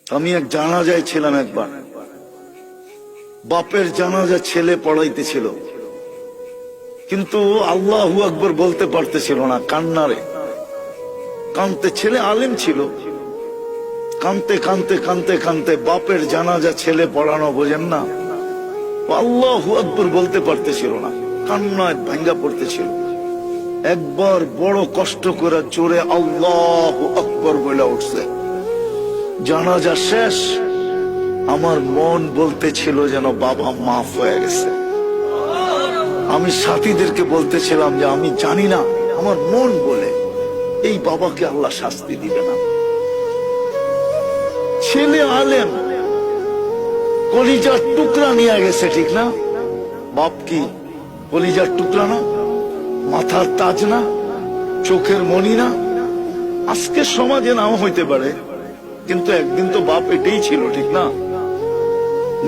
আমি এক জানাজায় ছিলাম একবার, বাপের জানাজা ছেলে পড়াইতেছিল, কিন্তু আল্লাহু আকবার বলতে পারতেছিল না, কান্নারে কানতে। ছেলে আলেম ছিল, কানতে কানতে কানতে কানতে বাপের জানাজা ছেলে পড়ানো, বোঝেন না, আল্লাহু আকবার বলতে পারতেছিল না, কান্নায় ভাঙ্গা পড়তেছিল। একবার বড় কষ্ট করে জোরে আল্লাহু আকবার বলে উঠছে। জানাজা শেষ, আমার মন বলতেছিল যেন বাবা মাফ হয়ে গেছে। আমি সাথীদেরকে বলতেছিলাম যে আমি জানি না, আমার মন বলে এই বাবাকে আল্লাহ শাস্তি দিবে না। ছেলে আলেম, কলিজার টুকরা নিয়ে গেছে, ঠিক না? বাপ কি কলিজার টুকরা না? মাথার তাজ না? চোখের মণি না? আজকে সমাজে নাও হইতে পারে, কিন্তু একদিন তো বাপ এটাই ছিল, ঠিক না?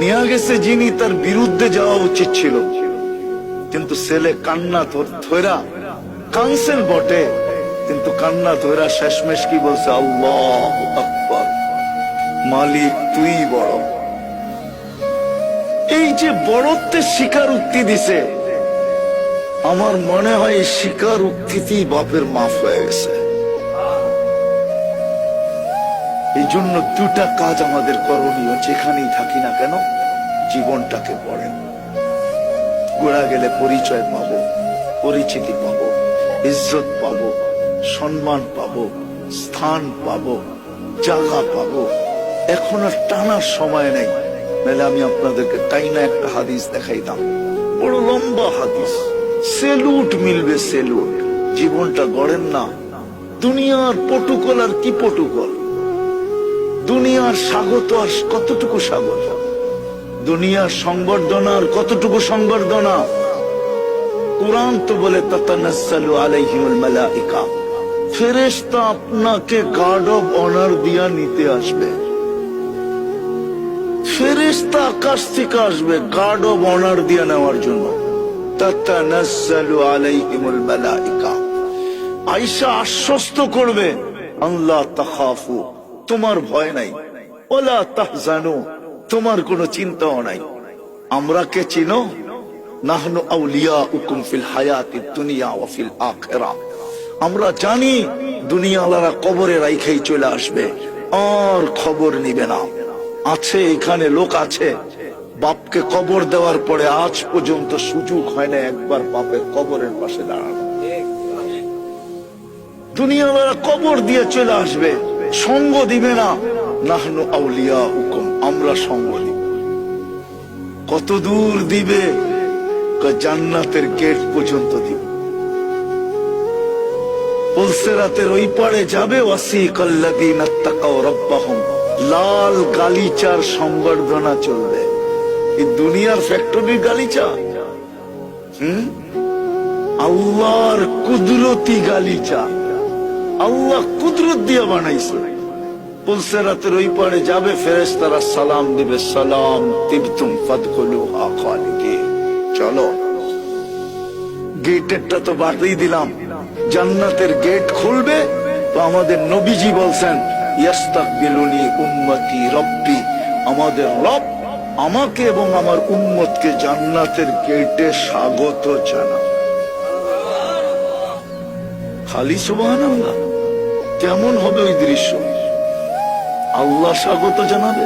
নিয়ে গেছে যিনি, তার বিরুদ্ধে যাওয়া উচিত ছিল, কিন্তু ছেলে কান্না ধৈরা কানসেন বটে, কিন্তু কান্না ধৈরা শেষমেশ কি বলছে? আল্লাহু আকবার, মালিক তুই বড়। এই যে বড়ত্বের স্বীকার উক্তি দিছে, আমার মনে হয় এই স্বীকার উক্তিতেই বাপের মাফ হয়ে গেছে। এই জন্য দুটা কাজ আমাদের করণীয়, যেখানেই থাকি না কেন, জীবনটাকে পড়েন। গোড়া গেলে পরিচয় পাবো, পরিচিতি পাবো, ইজ্জত পাবো, সম্মান পাবো, স্থান পাবো, জায়গা পাবো। এখন আর টানার সময় নেই, নাহলে আমি আপনাদেরকে টাইনা একটা হাদিস দেখাইতাম, বড় লম্বা হাদিস, সেলুট মিলবে সেলুট। জীবনটা গড়েন না। দুনিয়ার পটুকল আর কি পটুকল, দুনিয়ার স্বাগত আর কতটুকু স্বাগত, দুনিয়ার সংবর্ধনা আর কতটুকু সংবর্ধনা। কুরআন তো বলে তাতানাজ্জালু আলাইহিমুল মালাইকা, ফেরেশতা আপনাকে গার্ড অফ অনার দিয়া নিতে আসবে। ফেরেশতা আকাশ থেকে আসবে গার্ড অফ অনার দিয়া নেওয়ার জন্য। তাতানাজ্জালু আলাইহিমুল মালাইকা, আয়েশা আশ্বস্ত করবে, আল্লাহ তাখাফু, তোমার ভয় নাই, ওয়ালা তাহজানু, তোমার কোনো চিন্তাও নাই। আমরা কে চিনো? নাহনু আউলিয়াউকুম ফিল হায়াতিদ দুনিয়া ওয়া ফিল আখিরাহ। আমরা জানি দুনিয়াওয়ালারা কবরে রাইখাই চলে আসবে, আর খবর নিবে না। আছে এখানে লোক আছে, বাপকে কবর দেওয়ার পরে আজ পর্যন্ত সুযোগ হয় না একবার বাপের কবরের পাশে দাঁড়ানো। দুনিয়াওয়ালারা কবর দিয়ে চলে আসবে, সঙ্গ দিবে না। নাহনু আউলিয়াউকুম, আমরা সঙ্গ দিব। কত দূর দিবে? জান্নাতের গেট পর্যন্ত দিব। পুলসিরাতের ওই পারে যাবে, ওয়াসিকাল্লাযীনা তাকাও রাব্বাহুম, লাল গালিচার সংবর্ধনা চলবে। এই দুনিয়ার ফ্যাক্টরির গালিচা, আল্লাহর কুদরতি গালিচা, আল্লাহ কুদরত দিয়ে বানাইছে। পুলসিরাতের ওই পারে যাবে, ফেরেশতারা সালাম দিবে, সালাম তিবতুম ফাদখুলুহা খালিদিন। চলো, গেটেরটা তো বাড়িয়ে দিলাম, জান্নাতের গেট খুলবে। তো আমাদের নবীজি বলছেন, ইয়াস্তাকবিলুনি উম্মতি রব্বি, আমাদের রব আমাকে এবং আমার উম্মতকে জান্নাতের গেটে স্বাগত জানাবে। খালি সুবহানাল্লাহ, কেমন হবে ওই দৃশ্য? আল্লাহ স্বাগত জানাবে।